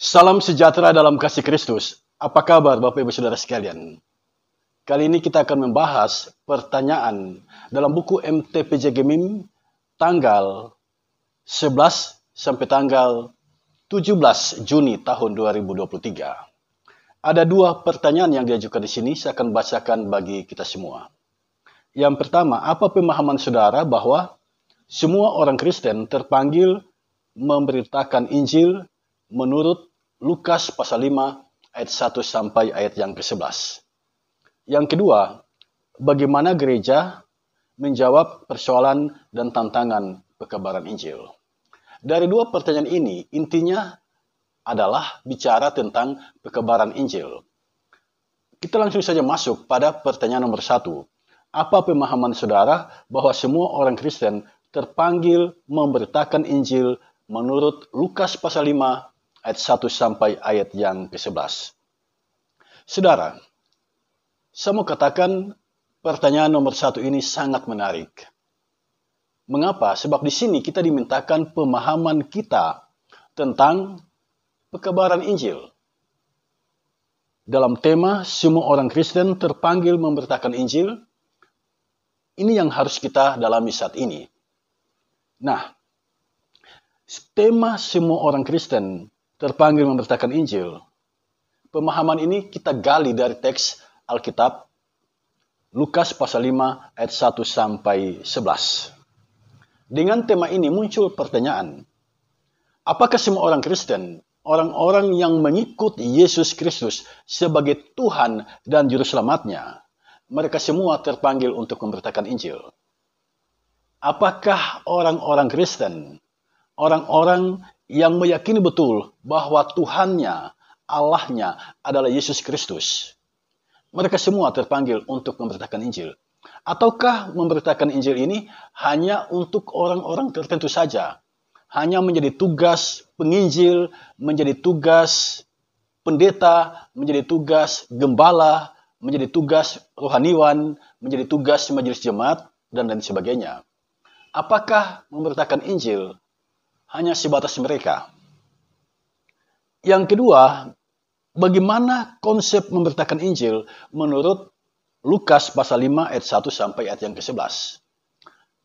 Salam sejahtera dalam kasih Kristus. Apa kabar Bapak Ibu Saudara sekalian? Kali ini kita akan membahas pertanyaan dalam buku MTPJ Gemim tanggal 11 sampai tanggal 17 Juni tahun 2023. Ada dua pertanyaan yang diajukan di sini, saya akan bacakan bagi kita semua. Yang pertama, apa pemahaman saudara bahwa semua orang Kristen terpanggil memberitakan Injil menurut Lukas pasal 5 ayat 1 sampai ayat yang ke-11. Yang kedua, bagaimana gereja menjawab persoalan dan tantangan pekabaran Injil. Dari dua pertanyaan ini, intinya adalah bicara tentang pekabaran Injil. Kita langsung saja masuk pada pertanyaan nomor 1. Apa pemahaman saudara bahwa semua orang Kristen terpanggil memberitakan Injil menurut Lukas pasal 5 ayat 1 sampai ayat yang ke-11. Saudara, saya mau katakan pertanyaan nomor 1 ini sangat menarik. Mengapa? Sebab di sini kita dimintakan pemahaman kita tentang pekabaran Injil. Dalam tema semua orang Kristen terpanggil memberitakan Injil, ini yang harus kita dalami saat ini. Nah, tema semua orang Kristen terpanggil memberitakan Injil. Pemahaman ini kita gali dari teks Alkitab Lukas pasal 5 ayat 1 sampai 11. Dengan tema ini muncul pertanyaan, apakah semua orang Kristen, orang-orang yang mengikut Yesus Kristus sebagai Tuhan dan Juru Selamatnya, mereka semua terpanggil untuk memberitakan Injil? Apakah orang-orang Kristen, orang-orang yang meyakini betul bahwa Tuhannya, Allahnya adalah Yesus Kristus, mereka semua terpanggil untuk memberitakan Injil? Ataukah memberitakan Injil ini hanya untuk orang-orang tertentu saja? Hanya menjadi tugas penginjil, menjadi tugas pendeta, menjadi tugas gembala, menjadi tugas rohaniwan, menjadi tugas majelis jemaat, dan lain sebagainya. Apakah memberitakan Injil hanya sebatas mereka? Yang kedua, bagaimana konsep memberitakan Injil menurut Lukas pasal 5 ayat 1 sampai ayat yang ke-11?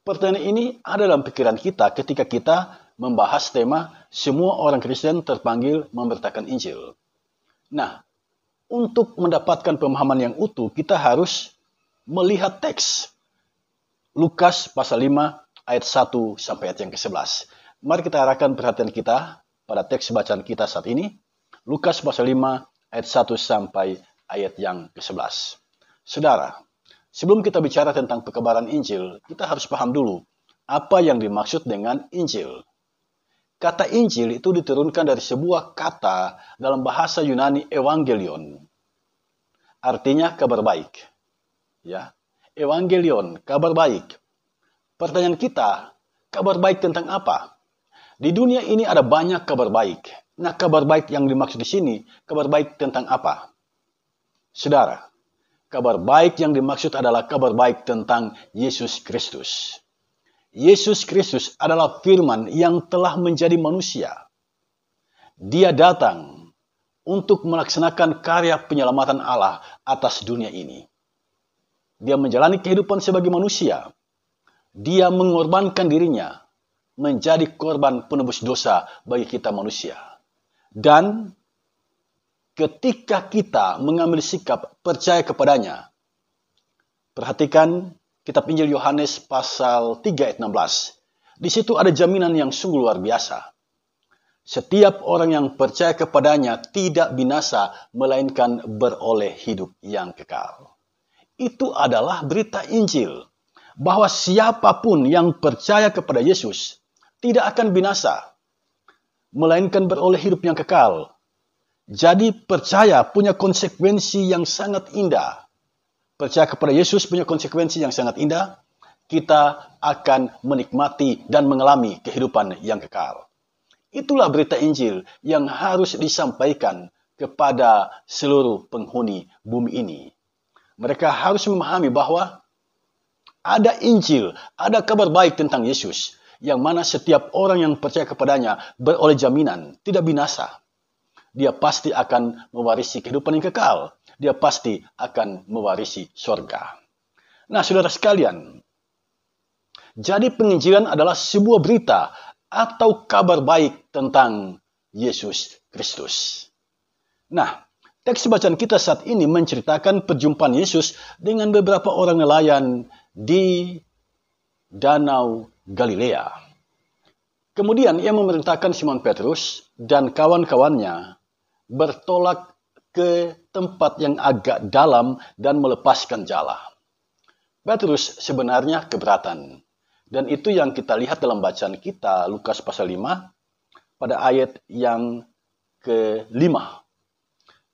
Pertanyaan ini ada dalam pikiran kita ketika kita membahas tema semua orang Kristen terpanggil memberitakan Injil. Nah, untuk mendapatkan pemahaman yang utuh, kita harus melihat teks Lukas pasal 5 ayat 1 sampai ayat yang ke-11. Mari kita arahkan perhatian kita pada teks bacaan kita saat ini. Lukas pasal 5 ayat 1 sampai ayat yang ke-11. Saudara, sebelum kita bicara tentang pekabaran Injil, kita harus paham dulu apa yang dimaksud dengan Injil. Kata Injil itu diturunkan dari sebuah kata dalam bahasa Yunani evangelion. Artinya kabar baik. Ya, evangelion, kabar baik. Pertanyaan kita, kabar baik tentang apa? Di dunia ini ada banyak kabar baik. Nah, kabar baik yang dimaksud di sini, kabar baik tentang apa? Saudara, kabar baik yang dimaksud adalah kabar baik tentang Yesus Kristus. Yesus Kristus adalah firman yang telah menjadi manusia. Dia datang untuk melaksanakan karya penyelamatan Allah atas dunia ini. Dia menjalani kehidupan sebagai manusia. Dia mengorbankan dirinya menjadi korban penebus dosa bagi kita manusia. Dan ketika kita mengambil sikap percaya kepadanya, perhatikan kitab Injil Yohanes pasal 3 ayat 16. Di situ ada jaminan yang sungguh luar biasa. Setiap orang yang percaya kepadanya tidak binasa, melainkan beroleh hidup yang kekal. Itu adalah berita Injil, bahwa siapapun yang percaya kepada Yesus tidak akan binasa, melainkan beroleh hidup yang kekal. Jadi percaya punya konsekuensi yang sangat indah. Percaya kepada Yesus punya konsekuensi yang sangat indah. Kita akan menikmati dan mengalami kehidupan yang kekal. Itulah berita Injil yang harus disampaikan kepada seluruh penghuni bumi ini. Mereka harus memahami bahwa ada Injil, ada kabar baik tentang Yesus, yang mana setiap orang yang percaya kepadanya beroleh jaminan, tidak binasa, dia pasti akan mewarisi kehidupan yang kekal. Dia pasti akan mewarisi surga. Nah, saudara sekalian, jadi penginjilan adalah sebuah berita atau kabar baik tentang Yesus Kristus. Nah, teks bacaan kita saat ini menceritakan perjumpaan Yesus dengan beberapa orang nelayan di Danau Galilea. Kemudian ia memerintahkan Simon Petrus dan kawan-kawannya bertolak ke tempat yang agak dalam dan melepaskan jala. Petrus sebenarnya keberatan. Dan itu yang kita lihat dalam bacaan kita, Lukas pasal 5, pada ayat yang ke-5.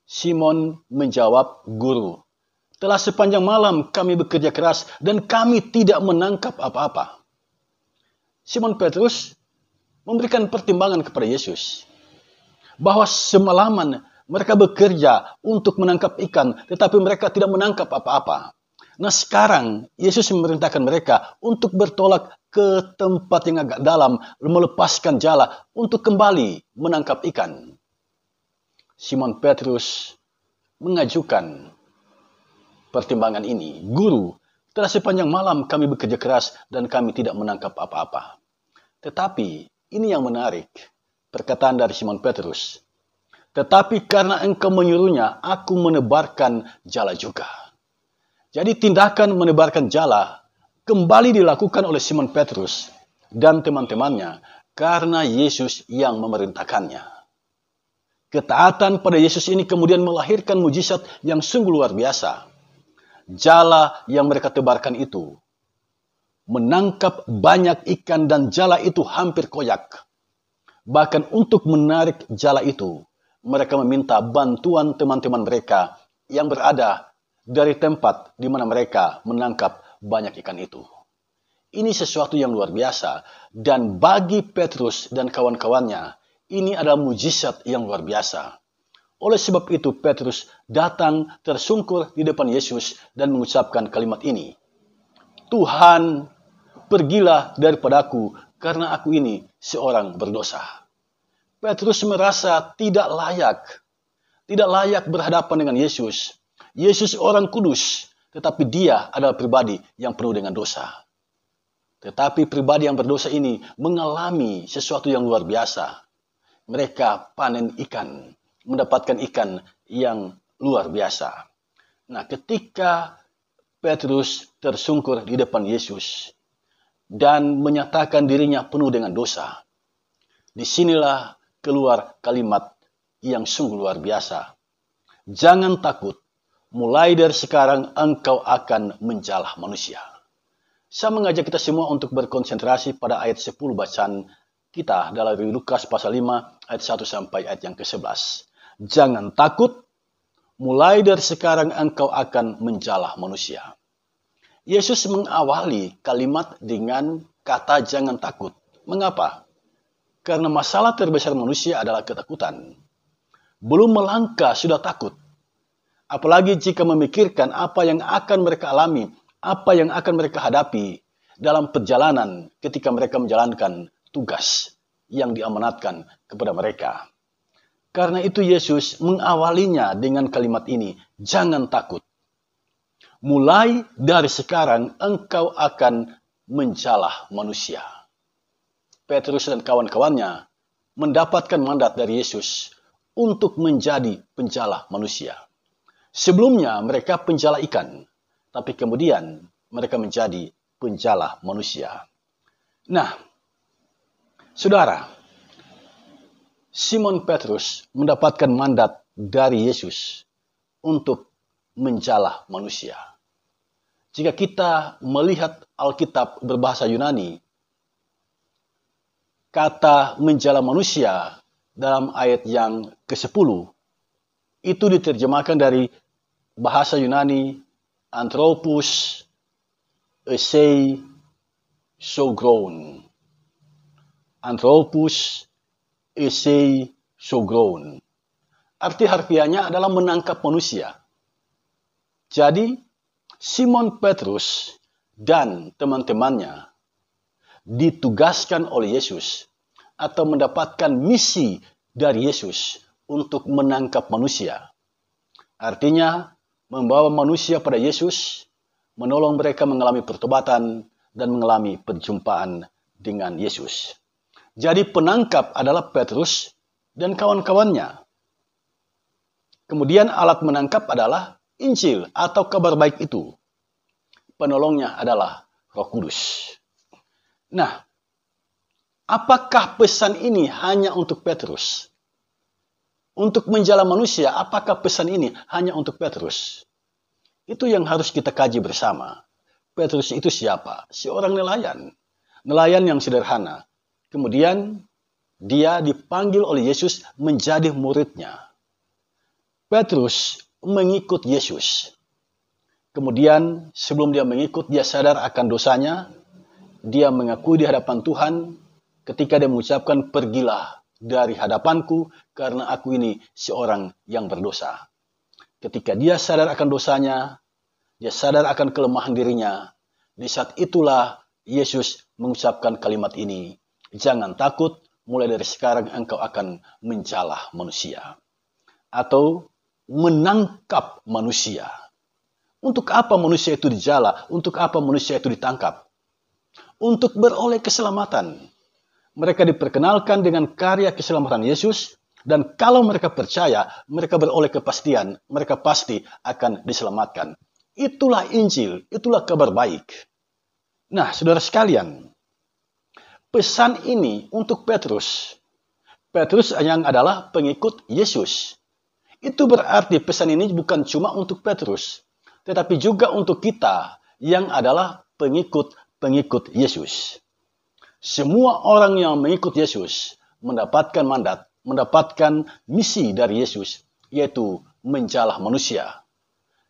Simon menjawab, "Guru, telah sepanjang malam kami bekerja keras dan kami tidak menangkap apa-apa." Simon Petrus memberikan pertimbangan kepada Yesus bahwa semalaman mereka bekerja untuk menangkap ikan, tetapi mereka tidak menangkap apa-apa. Nah, sekarang Yesus memerintahkan mereka untuk bertolak ke tempat yang agak dalam, melepaskan jala untuk kembali menangkap ikan. Simon Petrus mengajukan pertimbangan ini. "Guru, telah sepanjang malam kami bekerja keras dan kami tidak menangkap apa-apa." Tetapi ini yang menarik, perkataan dari Simon Petrus. "Tetapi karena engkau menyuruhnya, aku menebarkan jala juga." Jadi tindakan menebarkan jala kembali dilakukan oleh Simon Petrus dan teman-temannya karena Yesus yang memerintahkannya. Ketaatan pada Yesus ini kemudian melahirkan mujizat yang sungguh luar biasa. Jala yang mereka tebarkan itu menangkap banyak ikan dan jala itu hampir koyak. Bahkan untuk menarik jala itu, mereka meminta bantuan teman-teman mereka yang berada dari tempat di mana mereka menangkap banyak ikan itu. Ini sesuatu yang luar biasa, dan bagi Petrus dan kawan-kawannya, ini adalah mujizat yang luar biasa. Oleh sebab itu, Petrus datang tersungkur di depan Yesus dan mengucapkan kalimat ini, "Tuhan, pergilah daripadaku, karena aku ini seorang berdosa." Petrus merasa tidak layak berhadapan dengan Yesus. Yesus orang kudus, tetapi dia adalah pribadi yang penuh dengan dosa. Tetapi pribadi yang berdosa ini mengalami sesuatu yang luar biasa. Mereka panen ikan, mendapatkan ikan yang luar biasa. Nah, ketika Petrus tersungkur di depan Yesus dan menyatakan dirinya penuh dengan dosa, disinilah keluar kalimat yang sungguh luar biasa. "Jangan takut, mulai dari sekarang engkau akan menjala manusia." Saya mengajak kita semua untuk berkonsentrasi pada ayat 10 bacaan kita dalam Lukas pasal 5 ayat 1 sampai ayat yang ke-11. "Jangan takut, mulai dari sekarang engkau akan menjala manusia." Yesus mengawali kalimat dengan kata "jangan takut". Mengapa? Karena masalah terbesar manusia adalah ketakutan. Belum melangkah sudah takut. Apalagi jika memikirkan apa yang akan mereka alami, apa yang akan mereka hadapi dalam perjalanan ketika mereka menjalankan tugas yang diamanatkan kepada mereka. Karena itu Yesus mengawalinya dengan kalimat ini, "Jangan takut. Mulai dari sekarang engkau akan menjala manusia." Petrus dan kawan-kawannya mendapatkan mandat dari Yesus untuk menjadi penjala manusia. Sebelumnya mereka penjala ikan, tapi kemudian mereka menjadi penjala manusia. Nah, saudara, Simon Petrus mendapatkan mandat dari Yesus untuk menjala manusia. Jika kita melihat Alkitab berbahasa Yunani, kata menjala manusia dalam ayat yang ke-10 itu diterjemahkan dari bahasa Yunani anthropos esei sogron. Anthropos esei sogron. Arti harfiahnya adalah menangkap manusia. Jadi, Simon Petrus dan teman-temannya ditugaskan oleh Yesus atau mendapatkan misi dari Yesus untuk menangkap manusia. Artinya, membawa manusia pada Yesus, menolong mereka mengalami pertobatan dan mengalami perjumpaan dengan Yesus. Jadi penangkap adalah Petrus dan kawan-kawannya. Kemudian alat menangkap adalah Injil atau kabar baik itu. Penolongnya adalah Roh Kudus. Nah, apakah pesan ini hanya untuk Petrus? Untuk menjala manusia, apakah pesan ini hanya untuk Petrus? Itu yang harus kita kaji bersama. Petrus itu siapa? Seorang nelayan. Nelayan yang sederhana. Kemudian dia dipanggil oleh Yesus menjadi muridnya. Petrus mengikut Yesus. Kemudian sebelum dia mengikut, dia sadar akan dosanya. Dia mengakui di hadapan Tuhan ketika dia mengucapkan, "Pergilah dari hadapanku karena aku ini seorang yang berdosa." Ketika dia sadar akan dosanya, dia sadar akan kelemahan dirinya. Di saat itulah Yesus mengucapkan kalimat ini, "Jangan takut, mulai dari sekarang engkau akan menjala manusia." Atau menangkap manusia. Untuk apa manusia itu dijala? Untuk apa manusia itu ditangkap? Untuk beroleh keselamatan. Mereka diperkenalkan dengan karya keselamatan Yesus, dan kalau mereka percaya, mereka beroleh kepastian, mereka pasti akan diselamatkan. Itulah Injil, itulah kabar baik. Nah, saudara sekalian, pesan ini untuk Petrus. Petrus yang adalah pengikut Yesus. Itu berarti pesan ini bukan cuma untuk Petrus, tetapi juga untuk kita yang adalah pengikut Yesus. Semua orang yang mengikut Yesus mendapatkan mandat, mendapatkan misi dari Yesus, yaitu menjala manusia.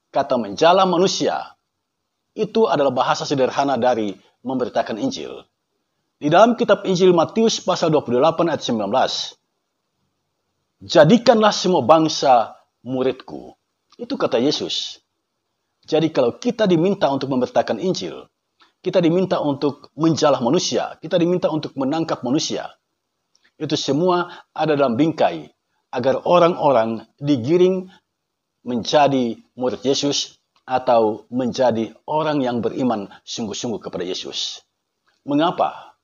Kata menjala manusia, itu adalah bahasa sederhana dari memberitakan Injil. Di dalam kitab Injil Matius pasal 28 ayat 19, "Jadikanlah semua bangsa muridku." Itu kata Yesus. Jadi kalau kita diminta untuk memberitakan Injil, kita diminta untuk menjala manusia, kita diminta untuk menangkap manusia. Itu semua ada dalam bingkai agar orang-orang digiring menjadi murid Yesus atau menjadi orang yang beriman sungguh-sungguh kepada Yesus. Mengapa?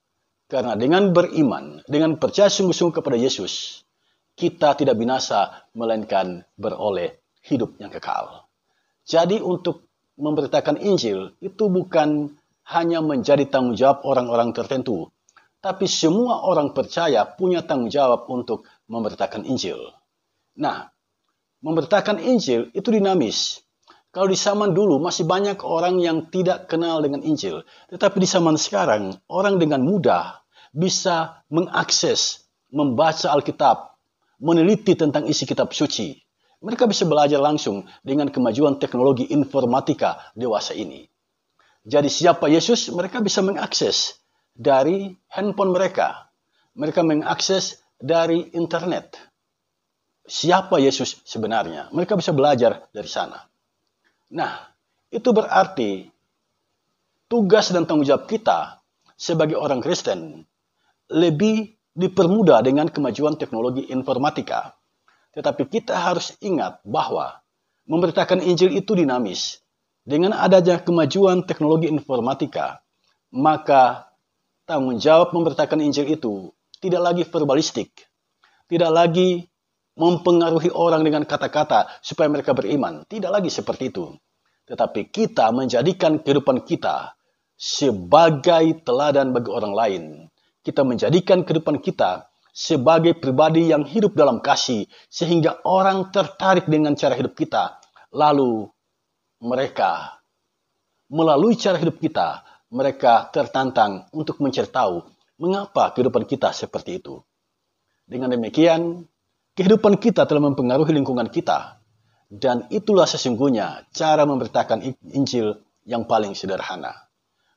Karena dengan beriman, dengan percaya sungguh-sungguh kepada Yesus, kita tidak binasa, melainkan beroleh hidup yang kekal. Jadi untuk memberitakan Injil itu bukan hanya menjadi tanggung jawab orang-orang tertentu, tapi semua orang percaya punya tanggung jawab untuk memberitakan Injil. Nah, memberitakan Injil itu dinamis. Kalau di zaman dulu masih banyak orang yang tidak kenal dengan Injil, tetapi di zaman sekarang orang dengan mudah bisa mengakses, membaca Alkitab, meneliti tentang isi kitab suci. Mereka bisa belajar langsung dengan kemajuan teknologi informatika dewasa ini. Jadi siapa Yesus, mereka bisa mengakses dari handphone mereka. Mereka mengakses dari internet. Siapa Yesus sebenarnya? Mereka bisa belajar dari sana. Nah, itu berarti tugas dan tanggung jawab kita sebagai orang Kristen lebih dipermudah dengan kemajuan teknologi informatika. Tetapi kita harus ingat bahwa memberitakan Injil itu dinamis. Dengan adanya kemajuan teknologi informatika, maka tanggung jawab memberitakan Injil itu tidak lagi verbalistik, tidak lagi mempengaruhi orang dengan kata-kata supaya mereka beriman. Tidak lagi seperti itu. Tetapi kita menjadikan kehidupan kita sebagai teladan bagi orang lain. Kita menjadikan kehidupan kita sebagai pribadi yang hidup dalam kasih, sehingga orang tertarik dengan cara hidup kita. Lalu mereka, melalui cara hidup kita, mereka tertantang untuk mencari tahu mengapa kehidupan kita seperti itu. Dengan demikian, kehidupan kita telah mempengaruhi lingkungan kita. Dan itulah sesungguhnya cara memberitakan Injil yang paling sederhana.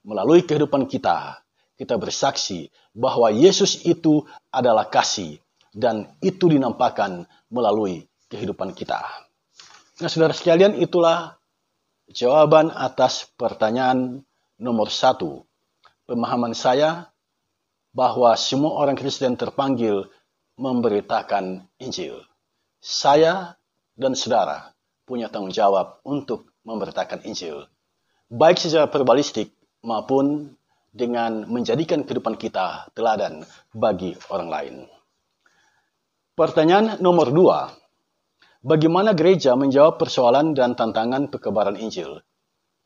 Melalui kehidupan kita, kita bersaksi bahwa Yesus itu adalah kasih, dan itu dinampakkan melalui kehidupan kita. Nah, saudara sekalian, itulah jawaban atas pertanyaan nomor 1. Pemahaman saya bahwa semua orang Kristen terpanggil memberitakan Injil. saya dan saudara punya tanggung jawab untuk memberitakan Injil, baik secara verbalistik maupun dengan menjadikan kehidupan kita teladan bagi orang lain. Pertanyaan nomor 2. Bagaimana gereja menjawab persoalan dan tantangan pekebaran Injil?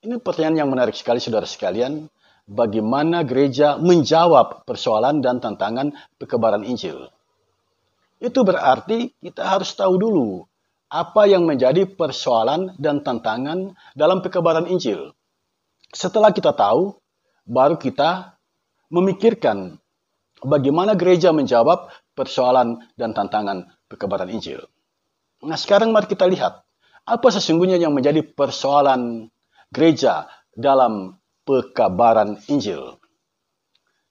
Ini pertanyaan yang menarik sekali, saudara sekalian. Bagaimana gereja menjawab persoalan dan tantangan pekebaran Injil? Itu berarti kita harus tahu dulu apa yang menjadi persoalan dan tantangan dalam pekebaran Injil. Setelah kita tahu, baru kita memikirkan bagaimana gereja menjawab persoalan dan tantangan pekebaran Injil. Nah, sekarang mari kita lihat apa sesungguhnya yang menjadi persoalan gereja dalam pekebaran Injil.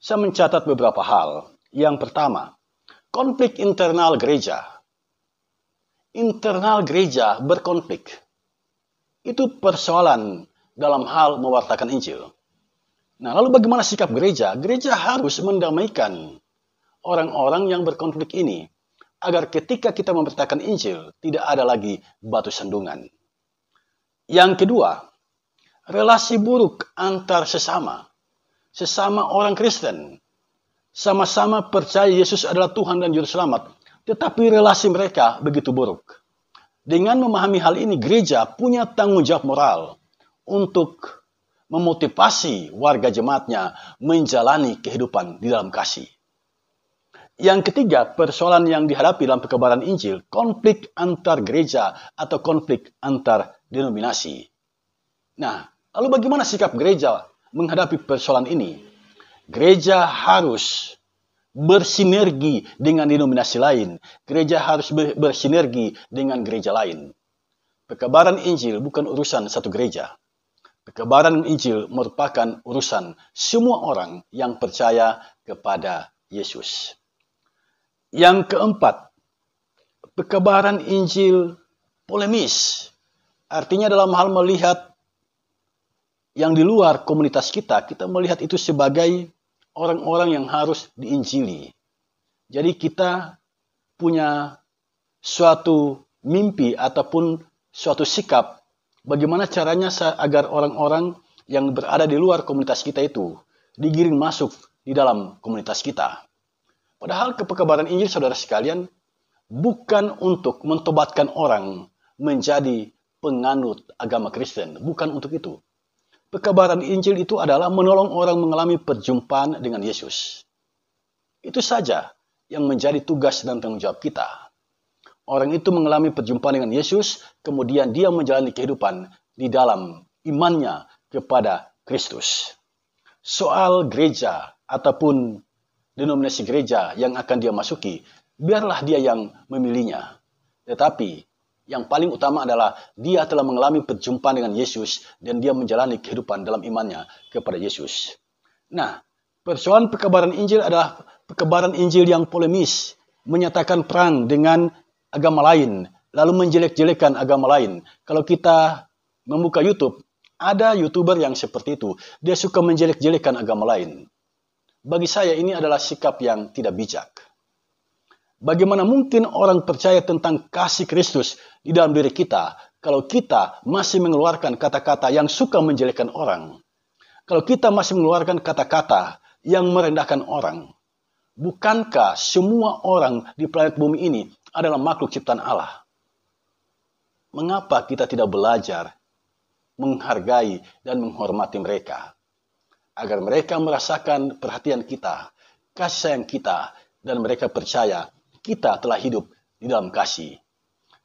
Saya mencatat beberapa hal. Yang pertama, konflik internal gereja. Internal gereja berkonflik. Itu persoalan dalam hal mewartakan Injil. Nah, lalu bagaimana sikap gereja? Gereja harus mendamaikan orang-orang yang berkonflik ini, agar ketika kita memberitakan Injil, tidak ada lagi batu sandungan. Yang kedua, relasi buruk antar sesama orang Kristen, sama-sama percaya Yesus adalah Tuhan dan Juru Selamat, tetapi relasi mereka begitu buruk. Dengan memahami hal ini, gereja punya tanggung jawab moral untuk memotivasi warga jemaatnya menjalani kehidupan di dalam kasih. Yang ketiga, persoalan yang dihadapi dalam pekebaran Injil, konflik antar gereja atau konflik antar denominasi. Nah, lalu bagaimana sikap gereja menghadapi persoalan ini? Gereja harus bersinergi dengan denominasi lain. Gereja harus bersinergi dengan gereja lain. Pekebaran Injil bukan urusan satu gereja. Pekebaran Injil merupakan urusan semua orang yang percaya kepada Yesus. Yang keempat, pekebaran Injil polemis. Artinya dalam hal melihat yang di luar komunitas kita melihat itu sebagai orang-orang yang harus diinjili. Jadi kita punya suatu mimpi ataupun suatu sikap bagaimana caranya agar orang-orang yang berada di luar komunitas kita itu digiring masuk di dalam komunitas kita. Padahal pekebaran Injil, saudara sekalian, bukan untuk mentobatkan orang menjadi penganut agama Kristen. Bukan untuk itu. Pekebaran Injil itu adalah menolong orang mengalami perjumpaan dengan Yesus. Itu saja yang menjadi tugas dan tanggung jawab kita. Orang itu mengalami perjumpaan dengan Yesus, kemudian dia menjalani kehidupan di dalam imannya kepada Kristus. Soal gereja ataupun denominasi gereja yang akan dia masuki, biarlah dia yang memilihnya. Tetapi yang paling utama adalah dia telah mengalami perjumpaan dengan Yesus dan dia menjalani kehidupan dalam imannya kepada Yesus. Nah, persoalan pekebaran Injil adalah pekebaran Injil yang polemis, menyatakan perang dengan agama lain, lalu menjelek-jelekan agama lain. Kalau kita membuka YouTube, ada YouTuber yang seperti itu. Dia suka menjelek-jelekan agama lain. Bagi saya ini adalah sikap yang tidak bijak. Bagaimana mungkin orang percaya tentang kasih Kristus di dalam diri kita kalau kita masih mengeluarkan kata-kata yang suka menjelekkan orang? Kalau kita masih mengeluarkan kata-kata yang merendahkan orang? Bukankah semua orang di planet bumi ini adalah makhluk ciptaan Allah? Mengapa kita tidak belajar menghargai dan menghormati mereka? Agar mereka merasakan perhatian kita, kasih sayang kita, dan mereka percaya kita telah hidup di dalam kasih.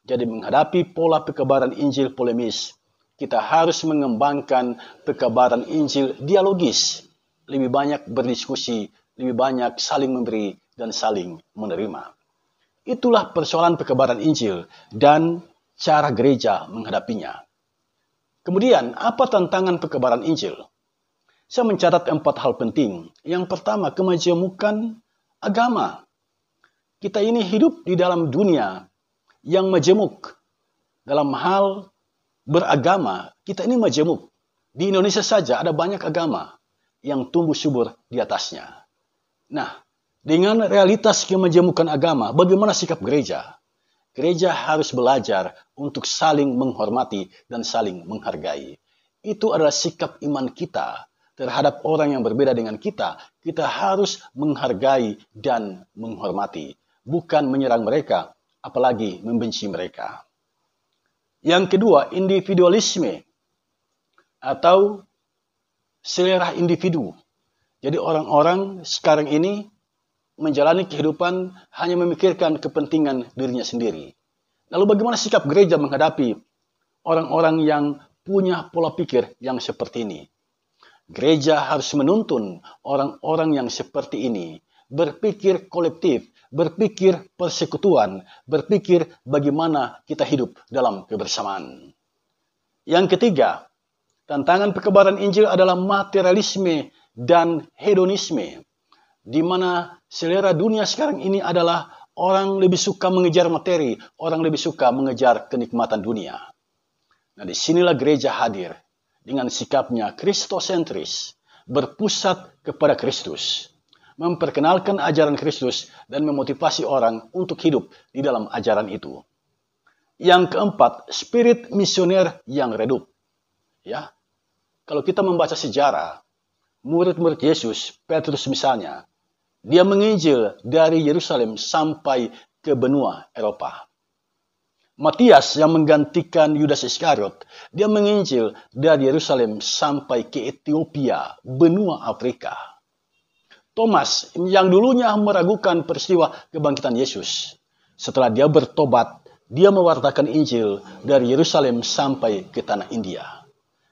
Jadi menghadapi pola pekebaran Injil polemis, kita harus mengembangkan pekebaran Injil dialogis. Lebih banyak berdiskusi, lebih banyak saling memberi dan saling menerima. Itulah persoalan pekebaran Injil dan cara gereja menghadapinya. Kemudian, apa tantangan pekebaran Injil? Saya mencatat 4 hal penting. Yang pertama, kemajemukan agama. Kita ini hidup di dalam dunia yang majemuk. Dalam hal beragama, kita ini majemuk. Di Indonesia saja ada banyak agama yang tumbuh subur di atasnya. Nah, dengan realitas kemajemukan agama, bagaimana sikap gereja? Gereja harus belajar untuk saling menghormati dan saling menghargai. Itu adalah sikap iman kita terhadap orang yang berbeda dengan kita. Kita harus menghargai dan menghormati, bukan menyerang mereka, apalagi membenci mereka. Yang kedua, individualisme atau selera individu. Jadi orang-orang sekarang ini menjalani kehidupan hanya memikirkan kepentingan dirinya sendiri. Lalu bagaimana sikap gereja menghadapi orang-orang yang punya pola pikir yang seperti ini? Gereja harus menuntun orang-orang yang seperti ini berpikir kolektif, berpikir persekutuan, berpikir bagaimana kita hidup dalam kebersamaan. Yang ketiga, tantangan pekebaran Injil adalah materialisme dan hedonisme, di mana selera dunia sekarang ini adalah orang lebih suka mengejar materi, orang lebih suka mengejar kenikmatan dunia. Nah, disinilah gereja hadir dengan sikapnya kristosentris, berpusat kepada Kristus, memperkenalkan ajaran Kristus dan memotivasi orang untuk hidup di dalam ajaran itu. Yang keempat, spirit misioner yang redup. Ya, kalau kita membaca sejarah, murid-murid Yesus, Petrus misalnya, dia menginjil dari Yerusalem sampai ke benua Eropa. Matias yang menggantikan Yudas Iskariot, dia menginjil dari Yerusalem sampai ke Ethiopia, benua Afrika. Thomas yang dulunya meragukan peristiwa kebangkitan Yesus, setelah dia bertobat, dia mewartakan Injil dari Yerusalem sampai ke tanah India.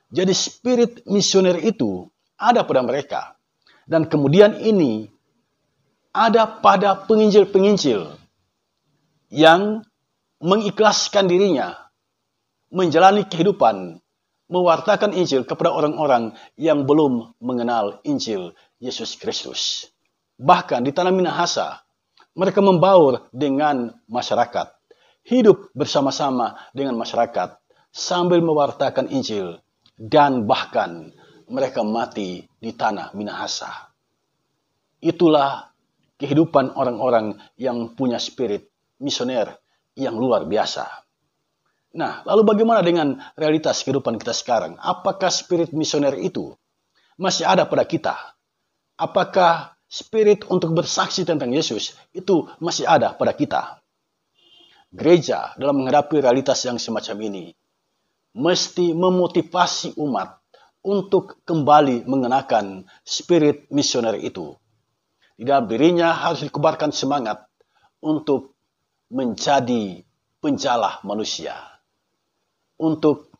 Jadi spirit misioner itu ada pada mereka. Dan kemudian ini ada pada penginjil-penginjil yang mengikhlaskan dirinya, menjalani kehidupan, mewartakan Injil kepada orang-orang yang belum mengenal Injil Yesus Kristus. Bahkan di tanah Minahasa, mereka membaur dengan masyarakat, hidup bersama-sama dengan masyarakat, sambil mewartakan Injil, dan bahkan mereka mati di tanah Minahasa. Itulah kehidupan orang-orang yang punya spirit misioner yang luar biasa. Nah, lalu bagaimana dengan realitas kehidupan kita sekarang? Apakah spirit misioner itu masih ada pada kita? Apakah spirit untuk bersaksi tentang Yesus itu masih ada pada kita? Gereja dalam menghadapi realitas yang semacam ini mesti memotivasi umat untuk kembali mengenakan spirit misioner itu. Di dalam dirinya harus dikobarkan semangat untuk menjadi penjala manusia, untuk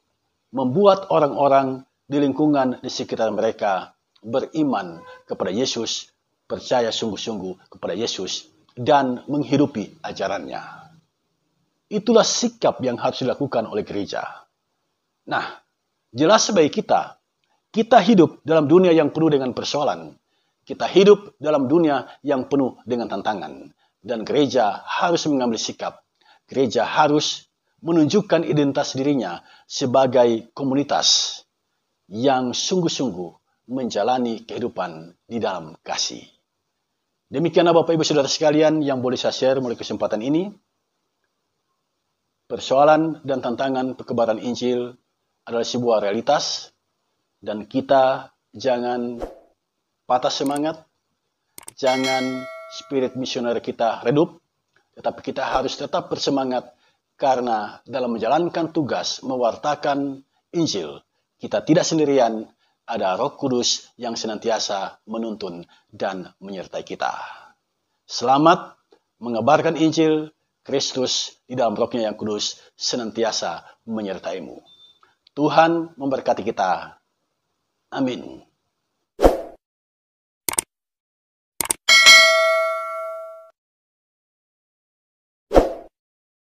membuat orang-orang di lingkungan di sekitar mereka beriman kepada Yesus, percaya sungguh-sungguh kepada Yesus, dan menghidupi ajarannya. Itulah sikap yang harus dilakukan oleh gereja. Nah, jelas bagi kita hidup dalam dunia yang penuh dengan persoalan. Kita hidup dalam dunia yang penuh dengan tantangan. Dan gereja harus mengambil sikap. Gereja harus menunjukkan identitas dirinya sebagai komunitas yang sungguh-sungguh menjalani kehidupan di dalam kasih. Demikianlah Bapak Ibu Saudara sekalian yang boleh saya share melalui kesempatan ini. Persoalan dan tantangan pekebaran Injil adalah sebuah realitas. Dan kita jangan patah semangat, jangan spirit misioner kita redup, tetapi kita harus tetap bersemangat karena dalam menjalankan tugas mewartakan Injil, kita tidak sendirian, ada Roh Kudus yang senantiasa menuntun dan menyertai kita. Selamat mengabarkan Injil, Kristus di dalam Roh-Nya yang kudus senantiasa menyertaimu. Tuhan memberkati kita. Amin.